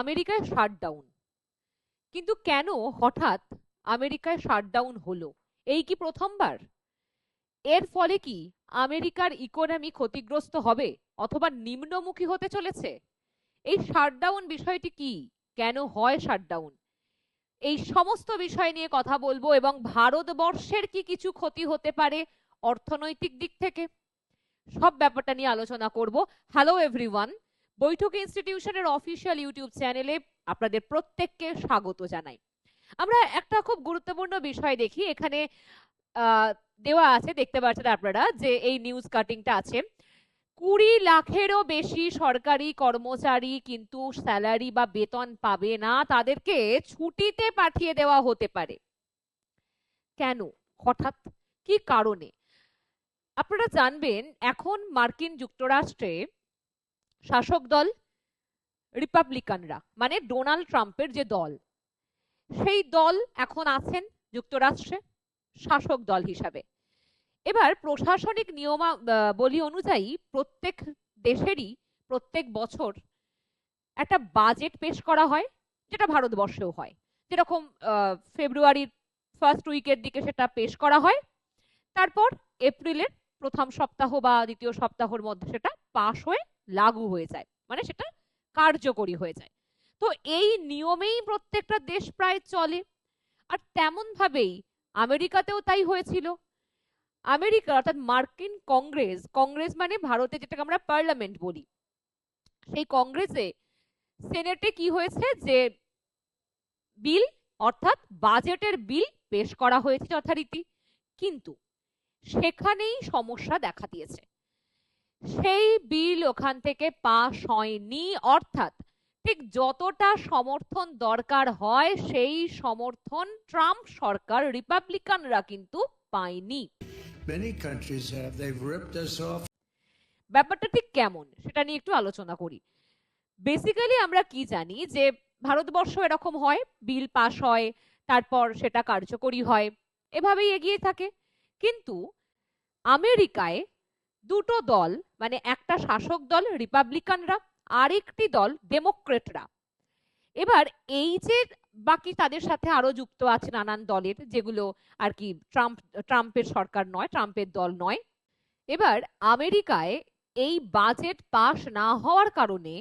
আমেরিকায় শাটডাউন। কিন্তু কেন হঠাৎ আমেরিকায় শাটডাউন হলো? এই কি প্রথমবার? এর ফলে কি আমেরিকার ইকোনমি ক্ষতিগ্রস্ত হবে অথবা নিম্নমুখী হতে চলেছে? এই শাটডাউন বিষয়টি কি? কেন হয় শাটডাউন? এই সমস্ত বিষয় নিয়ে কথা বলবো এবং ভারতবর্ষের কি কিছু ক্ষতি হতে পারে অর্থনৈতিক দিক থেকে, সব ব্যাপারটা নিয়ে আলোচনা করব। হ্যালো এভরিওয়ান, বৈঠক ইনস্টিটিউশনের অফিসিয়াল ইউটিউব চ্যানেলে আপনাদের প্রত্যেককে স্বাগত জানাই। আমরা একটা খুব গুরুত্বপূর্ণ বিষয় দেখি এখানে। দেওয়া আছে, দেখতে পাচ্ছেন আপনারা যে এই নিউজ কাটিংটা আছে। 20 লাখেরও বেশি সরকারি কর্মচারী কিন্তু স্যালারি বা বেতন পাবে না, তাদেরকে ছুটিতে পাঠিয়ে দেওয়া হতে পারে। কেন? হঠাৎ কি কারণে? আপনারা জানবেন এখন মার্কিন যুক্তরাষ্ট্রে শাসক দল রিপাবলিকানরা, মানে ডোনাল্ড ট্রাম্পের যে দল, সেই দল এখন আছেন যুক্তরাষ্ট্রে শাসক দল হিসাবে। এবার প্রশাসনিক নিয়মাবলী অনুযায়ী প্রত্যেক দেশেরই প্রত্যেক বছর একটা বাজেট পেশ করা হয়, যেটা ভারতবর্ষেও হয়। যেরকম ফেব্রুয়ারির ফার্স্ট উইকের দিকে সেটা পেশ করা হয়, তারপর এপ্রিলের প্রথম সপ্তাহ বা দ্বিতীয় সপ্তাহের মধ্যে সেটা পাশ হয়ে লাগু হয়ে যায়, মানে সেটা কার্যকরী হয়ে যায়। তো এই নিয়মেই প্রত্যেকটা দেশ প্রায় চলে, আর তেমন ভাবেই আমেরিকাতেও তাই হয়েছিল। আমেরিকা অর্থাৎ মার্কিন কংগ্রেস, কংগ্রেস মানে ভারতে যেটাকে আমরা পার্লামেন্ট বলি, সেই কংগ্রেসে সেনেটে কি হয়েছে যে বিল অর্থাৎ বাজেটের বিল পেশ করা হয়েছে যথারীতি, কিন্তু সেখানেই সমস্যা দেখা দিয়েছে। সেই বিল ওখান থেকে পাস হয়নি, অর্থাৎ ঠিক যতটা সমর্থন দরকার হয় সেই সমর্থন ট্রাম্প সরকার রিপাবলিকানরা কিন্তু পায়নি। ব্যাপারটা ঠিক কেমন সেটা নিয়ে একটু আলোচনা করি। বেসিক্যালি আমরা কি জানি যে ভারতবর্ষ এরকম হয়, বিল পাস হয়, তারপর সেটা কার্যকরী হয়, এভাবেই এগিয়ে থাকে। কিন্তু আমেরিকায় দুটো দল, মানে একটা শাসক দল রিপাবলিকানরা, আরেকটি দল ডেমোক্রেটরা। এবার এই যে বাকি তাদের সাথে আরো যুক্ত আছে নানান দলের, যেগুলো আর কি ট্রাম্পের সরকার নয়, ট্রাম্পের দল নয়। এবার আমেরিকায় এই বাজেট পাস না হওয়ার কারণে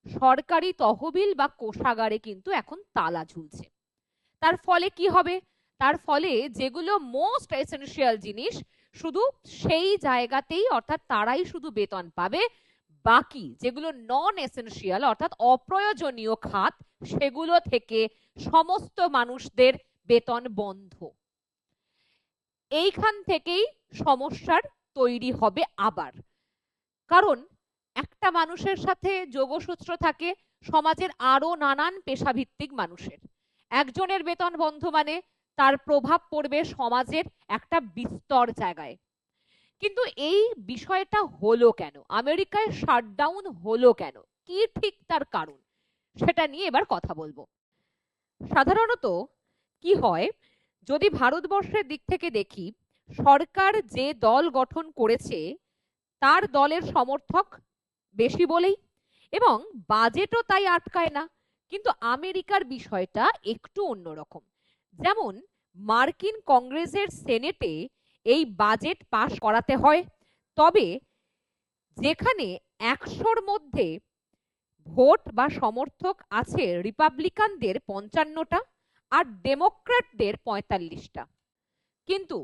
সরকারি তহবিল বা কোষাগারে কিন্তু এখন তালা ঝুলছে। তার ফলে কি হবে? তার ফলে যেগুলো মোস্ট এসেনশিয়াল জিনিস, শুধু সেই জায়গাতেই, অর্থাৎ তারাই শুধু বেতন পাবে, বাকি যেগুলো নন এসেনশিয়াল অর্থাৎ অপ্রয়োজনীয় খাত, সেগুলো থেকে সমস্ত মানুষদের বেতন বন্ধ। এইখান থেকেই সমস্যার তৈরি হবে আবার। কারণ একটা মানুষের সাথে যোগসূত্র থাকে সমাজের আরো নানান পেশাভিত্তিক মানুষের। একজনের বেতন বন্ধ মানে তার প্রভাব পড়বে সমাজের একটা বিস্তর জায়গায়। কিন্তু এই বিষয়টা হলো কেন? আমেরিকায় শাটডাউন হলো কেন? কি ঠিক তার কারণ? সেটা নিয়ে এবার কথা বলবো। সাধারণত কি হয়, যদি ভারতবর্ষের দিক থেকে দেখি, সরকার যে দল গঠন করেছে তার দলের সমর্থক বেশি বলেই, এবং বাজেটও তাই আটকায় না। কিন্তু আমেরিকার বিষয়টা একটু অন্যরকম। যেমন মার্কিন কংগ্রেসের সেনেটে এই বাজেট পাশ করাতে হয়, তবে যেখানে 100-র মধ্যে ভোট বা সমর্থক আছে রিপাবলিকানদের 55টা আর ডেমোক্র্যাটদের 45টা। কিন্তু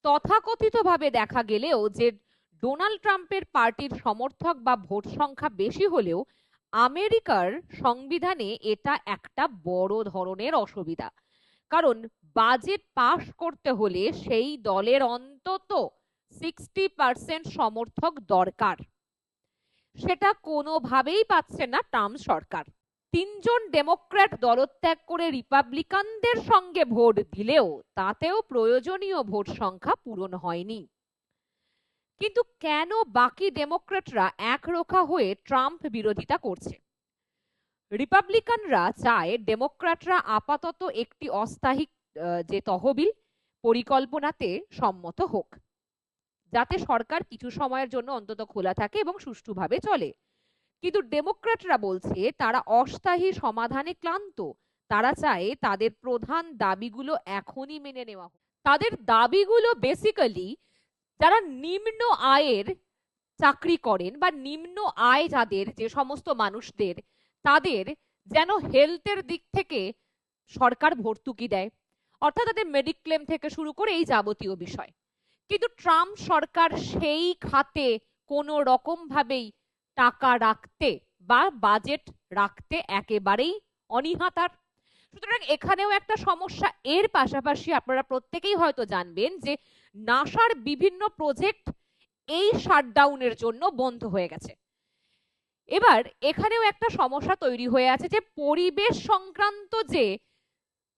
তথাকথিতভাবে দেখা গেলেও যে ডোনাল্ড ট্রাম্পের পার্টির সমর্থক বা ভোট সংখ্যা বেশি হলেও আমেরিকার সংবিধানে এটা একটা বড় ধরনের অসুবিধা। কারণ বাজেট পাশ করতে হলে সেই দলের অন্তত 60% সমর্থক দরকার। সেটা কোনোভাবেই পাচ্ছে না ট্রাম্প সরকার। 3জন ডেমোক্র্যাট দলত্যাগ করে রিপাবলিকানদের সঙ্গে ভোট দিলেও তাতেও প্রয়োজনীয় ভোট সংখ্যা পূরণ হয়নি। কিন্তু কেন বাকি ডেমোক্র্যাটরা একরোখা হয়ে ট্রাম্প বিরোধিতা করছে? রিপাবলিকানরা চায় ডেমোক্র্যাটরা আপাতত একটি অস্থায়ী যে তহবিল পরিকল্পনাতে সম্মত হোক, যাতে সরকার কিছু সময়ের জন্য অন্তত খোলা থাকে এবং সুষ্ঠুভাবে চলে। কিন্তু ডেমোক্র্যাটরা বলছে তারা অস্থায়ী সমাধানে ক্লান্ত, তারা চায় তাদের প্রধান দাবিগুলো এখনই মেনে নেওয়া হোক। তাদের দাবিগুলো বেসিক্যালি যারা নিম্ন আয়ের চাকরি করেন বা নিম্ন আয় যাদের, যে সমস্ত মানুষদের, তাদের যেন হেলথের দিক থেকে সরকার ভর্তুকি দেয়, অর্থাৎ তাদের মেডিক্লেম থেকে শুরু করে এই যাবতীয় বিষয়। কিন্তু ট্রাম্প সরকার সেই খাতে কোনো রকম ভাবেই টাকা রাখতে বা বাজেট রাখতে একেবারেই অনীহা। সুতরাং এখানেও একটা সমস্যা। এর পাশাপাশি আপনারা প্রত্যেকেই হয়তো জানবেন যে নাসার বিভিন্ন প্রজেক্ট এই শাটডাউনের জন্য বন্ধ হয়ে গেছে। এবার এখানেও একটা সমস্যা তৈরি হয়ে আছে যে পরিবেশ সংক্রান্ত যে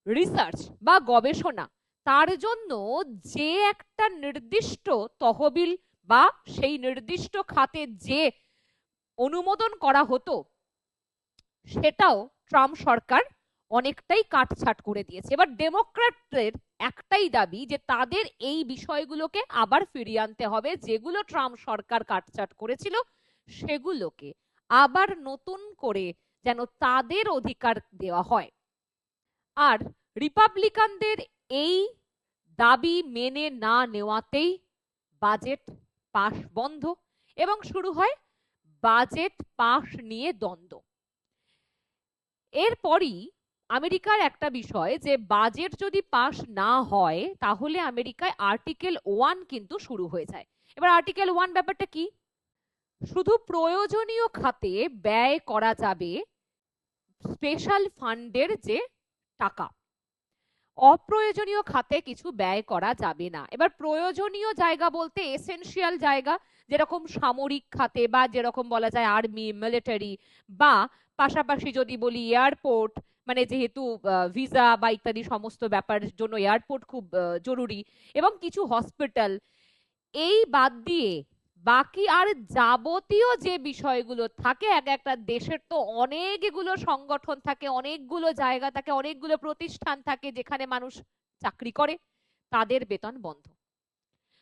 রিসার্চ বা গবেষণা, তার জন্য যে একটা নির্দিষ্ট তহবিল বা সেই নির্দিষ্ট খাতে যে অনুমোদন করা হতো, সেটাও ট্রাম্প সরকার অনেকটাই কাটছাট করে দিয়েছে। এবার ডেমোক্র্যাটদের একটাই দাবি যে তাদের এই বিষয়গুলোকে আবার ফিরিয়ে আনতে হবে, যেগুলো ট্রাম্প সরকার কাটছাট করেছিল সেগুলোকে আবার নতুন করে যেন তাদের অধিকার দেওয়া হয়। আর রিপাবলিকানদের এই দাবি মেনে না নেওয়াতেই বাজেট পাস বন্ধ এবং শুরু হয় বাজেট পাস নিয়ে দ্বন্দ্ব। এরপরই আমেরিকার একটা বিষয় যে বাজেট যদি পাস না হয় তাহলে আমেরিকায় আর্টিকেল 1 কিন্তু শুরু হয়ে যায়। এবার আর্টিকেল 1 ব্যাপারটা কি? শুধু প্রয়োজনীয় খাতে ব্যয় করা যাবে স্পেশাল ফান্ডের যে টাকা, অপ্রয়োজনীয় খাতে কিছু ব্যয় করা যাবে না। এবার প্রয়োজনীয় জায়গা বলতে এসেনশিয়াল জায়গা, যেরকম সামরিক খাতে বা যেরকম বলা যায় আর্মি, মিলিটারি, বা পাশাপাশি যদি বলি এয়ারপোর্ট, মানে যেহেতু ভিসা বা ইত্যাদি সমস্ত ব্যাপারের জন্য এয়ারপোর্ট খুব জরুরি, এবং কিছু হসপিটাল, এই বাদ দিয়ে বাকি আর যাবতীয় যে বিষয়গুলো থাকে, এক একটা দেশের তো অনেকগুলো সংগঠন থাকে, অনেকগুলো জায়গা থাকে, অনেকগুলো প্রতিষ্ঠান থাকে যেখানে মানুষ চাকরি করে, তাদের বেতন বন্ধ।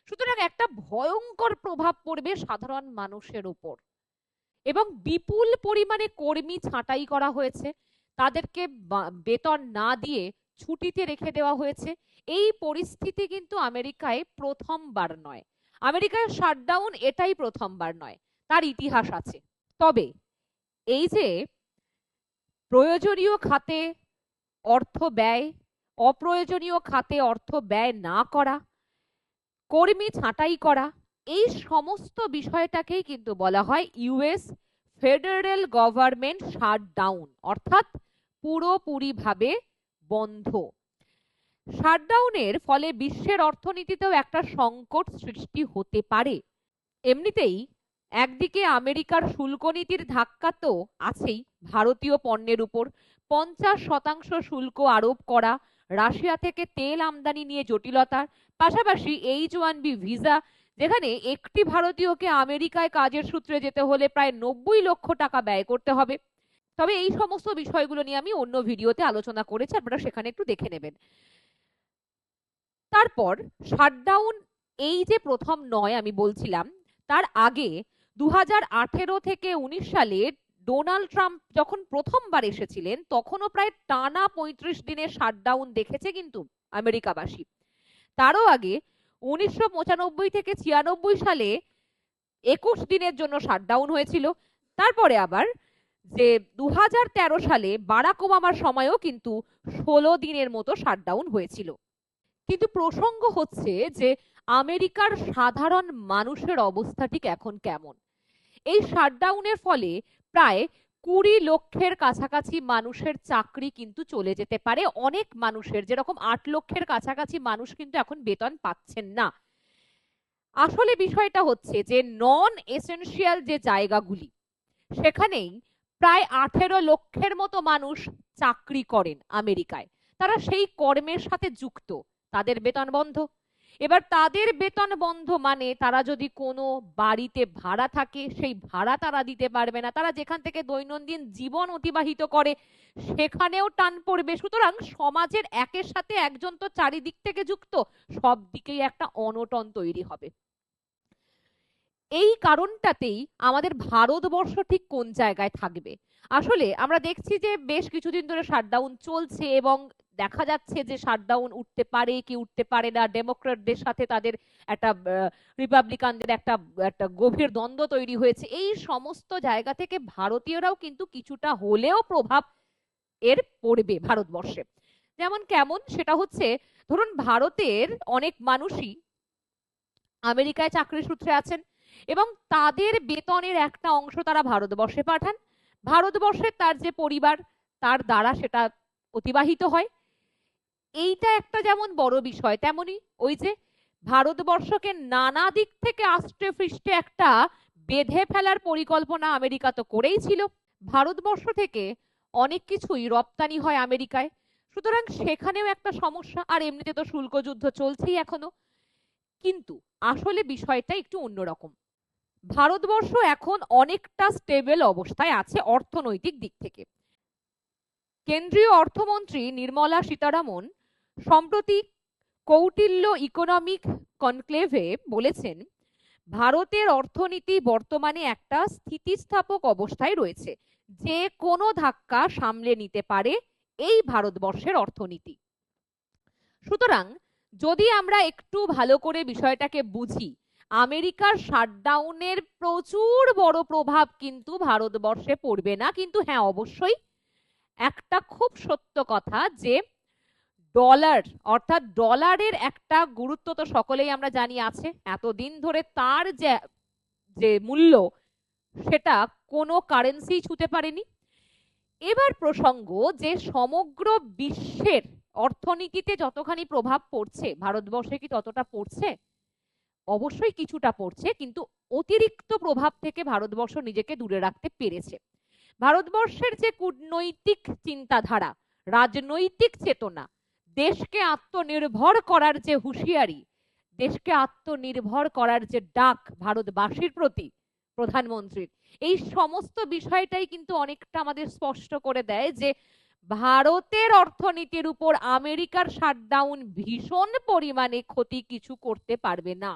সুতরাং একটা ভয়ঙ্কর প্রভাব পড়বে সাধারণ মানুষের উপর এবং বিপুল পরিমাণে কর্মী ছাঁটাই করা হয়েছে, তাদেরকে বেতন না দিয়ে ছুটিতে রেখে দেওয়া হয়েছে। এই পরিস্থিতি কিন্তু আমেরিকায় প্রথমবার নয়, আমেরিকায় শাটডাউন এটাই প্রথমবার নয়, তার ইতিহাস আছে। তবে এই যে প্রয়োজনীয় খাতে অর্থ ব্যয়, অপ্রয়োজনীয় খাতে অর্থ ব্যয় না করা, কর্মী ছাঁটাই করা, এই সমস্ত বিষয়টাকেই কিন্তু বলা হয় ইউএস ফেডারেল গভর্নমেন্ট শাটডাউন, অর্থাৎ পুরোপুরিভাবে বন্ধ। শাটডাউনের ফলে বিশ্বের অর্থনীতিতেও একটা সংকট সৃষ্টি হতে পারে। এমনিতেই একদিকে আমেরিকার শুল্ক নীতির ধাক্কা তো আছেই, ভারতীয় পণ্যের উপর 50% শুল্ক আরোপ করা, রাশিয়া থেকে তেল আমদানি নিয়ে জটিলতার পাশাপাশি H1B ভিসা, যেখানে একটি ভারতীয়কে আমেরিকায় কাজের সূত্রে যেতে হলে প্রায় 90 লক্ষ টাকা ব্যয় করতে হবে। তবে এই সমস্ত বিষয়গুলো নিয়ে আমি অন্য ভিডিওতে আলোচনা করেছি, আপনারা সেখানে একটু দেখে নেবেন। তারপর শাটডাউন এই যে প্রথম নয়, আমি বলছিলাম তার আগে 2018 থেকে 19 সালে ডোনাল্ড ট্রাম্প যখন প্রথমবার এসেছিলেন তখনও প্রায় টানা 35 দিনের শাটডাউন দেখেছে কিন্তু আমেরিকাবাসী। তারও আগে 1995 থেকে 96 সালে 21 দিনের জন্য শাটডাউন হয়েছিল। তারপরে আবার যে 2013 সালে বারাক ওবামার সময়ও কিন্তু 16 দিনের মতো শাটডাউন হয়েছিল। কিন্তু প্রসঙ্গ হচ্ছে যে আমেরিকার সাধারণ মানুষের অবস্থা ঠিক এখন কেমন। এই শাটডাউনের ফলে প্রায় 20 লক্ষের কাছাকাছি মানুষের চাকরি কিন্তু চলে যেতে পারে। অনেক মানুষের, যেরকম 8 লক্ষের কাছাকাছি মানুষ কিন্তু এখন বেতন পাচ্ছেন না। আসলে বিষয়টা হচ্ছে যে নন এসেনশিয়াল যে জায়গাগুলি, সেখানেই প্রায় 18 লক্ষের মতো মানুষ চাকরি করেন আমেরিকায়, তারা সেই কর্মের সাথে যুক্ত, তাদের বেতন বন্ধ। এবার তাদের বেতন বন্ধ মানে তারা যদি কোনো বাড়িতে ভাড়া থাকে সেই ভাড়া তারা দিতে পারবে না, তারা যেখান থেকে দৈনন্দিন জীবন অতিবাহিত করে সেখানেও টান পড়বে। সুতরাং সমাজের একের সাথে একজন তো চারিদিক থেকে যুক্ত, সব দিকেই একটা অনটন তৈরি হবে। এই কারণটাতেই আমাদের ভারতবর্ষ ঠিক কোন জায়গায় থাকবে। আসলে আমরা দেখছি যে বেশ কিছুদিন ধরে শাটডাউন চলছে এবং দেখা যাচ্ছে যে শাটডাউন উঠতে পারে কি উঠতে পারে না, ডেমোক্রেটদের সাথে তাদের একটা রিপাবলিকানদের একটা একটা গভীর দ্বন্দ্ব তৈরি হয়েছে। এই সমস্ত জায়গা থেকে ভারতীয়রাও কিন্তু কিছুটা হলেও প্রভাব এর পড়বে ভারতবর্ষে। যেমন কেমন, সেটা হচ্ছে ধরুন ভারতের অনেক মানুষই আমেরিকায় চাকরি সূত্রে আছেন এবং তাদের বেতনের একটা অংশ তারা ভারতবর্ষে পাঠান। ভারতবর্ষে তার যে পরিবার তার দ্বারা সেটা অতিবাহিত হয়। এইটা একটা যেমন বড় বিষয়, তেমনি ওই যে ভারতবর্ষকে নানা দিক থেকে আষ্টে পৃষ্ঠে একটা বেঁধে ফেলার পরিকল্পনা আমেরিকা তো করেই ছিল। ভারতবর্ষ থেকে অনেক কিছুই রপ্তানি হয় আমেরিকায়, সুতরাং সেখানেও একটা সমস্যা। আর এমনিতে তো শুল্ক যুদ্ধ চলছেই এখনো। কিন্তু আসলে বিষয়টা একটু অন্যরকম। ভারতবর্ষ এখন অনেকটা স্টেবল অবস্থায় আছে অর্থনৈতিক দিক থেকে। কেন্দ্রীয় অর্থমন্ত্রী নির্মলা সীতারামন সম্প্রতি কৌটিল্য ইকোনমিক কনক্লেভে বলেছেন, ভারতের অর্থনীতি বর্তমানে একটা স্থিতিস্থাপক অবস্থায় রয়েছে, যে কোনো ধাক্কা সামলে নিতে পারে এই ভারতবর্ষের অর্থনীতি। সুতরাং যদি আমরা একটু ভালো করে বিষয়টাকে বুঝি, আমেরিকার শাটডাউনের প্রচুর বড় প্রভাব কিন্তু ভারতবর্ষে পড়বে না। কিন্তু হ্যাঁ, অবশ্যই একটা খুব সত্য কথা যে ডলার, অর্থাৎ ডলারের একটা গুরুত্ব তো সকলেই আমরা জানি আছে। এতদিন ধরে তার যে যে মূল্য, সেটা কোনো কারেন্সি ছুঁতে পারেনি। এবার প্রসঙ্গ যে সমগ্র বিশ্বের অর্থনীতিতে যতখানি প্রভাব পড়ছে, ভারতবর্ষে কি ততটা পড়ছে? অবশ্যই কিছুটা পড়ছে, কিন্তু অতিরিক্ত প্রভাব থেকে ভারতবর্ষ নিজেকে দূরে রাখতে পেরেছে। ভারতবর্ষের যে কূটনৈতিক চিন্তাধারা, রাজনৈতিক চেতনা, দেশকে আত্মনির্ভর করার যে হুঁশিয়ারি, দেশকে আত্মনির্ভর করার যে ডাক ভারতবাসীর প্রতি প্রধানমন্ত্রীর, এই সমস্ত বিষয়টাই কিন্তু অনেকটা আমাদের স্পষ্ট করে দেয় যে ভারতের অর্থনীতির উপর আমেরিকার শাটডাউন ভীষণ পরিমাণে ক্ষতি কিছু করতে পারবে না।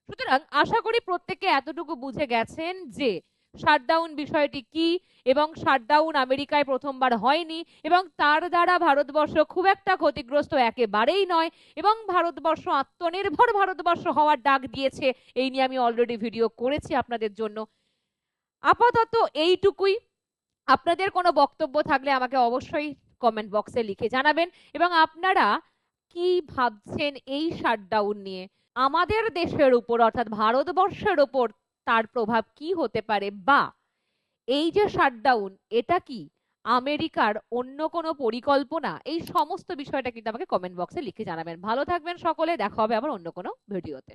সুতরাং আশা করি প্রত্যেকে এতটুকু বুঝে গেছেন যে শাটডাউন বিষয়টি কি, এবং শাটডাউন আমেরিকায় প্রথমবার হয়নি এবং তার দ্বারা ভারতবর্ষ খুব একটা ক্ষতিগ্রস্ত একেবারেই নয়, এবং ভারতবর্ষ আত্মনির্ভর ভারতবর্ষ হওয়ার ডাক দিয়েছে। এই নিয়ে আমি অলরেডি ভিডিও করেছি আপনাদের জন্য। আপাতত এইটুকুই। আপনাদের কোনো বক্তব্য থাকলে আমাকে অবশ্যই কমেন্ট বক্সে লিখে জানাবেন, এবং আপনারা কি ভাবছেন এই শাটডাউন নিয়ে। আমাদের দেশের উপর অর্থাৎ ভারতবর্ষের উপর তার প্রভাব কি হতে পারে, বা এই যে শাটডাউন, এটা কি আমেরিকার অন্য কোনো পরিকল্পনা? এই সমস্ত বিষয়টা কিন্তু আমাকে কমেন্ট বক্সে লিখে জানাবেন। ভালো থাকবেন সকলে, দেখা হবে আবার অন্য কোনো ভিডিওতে।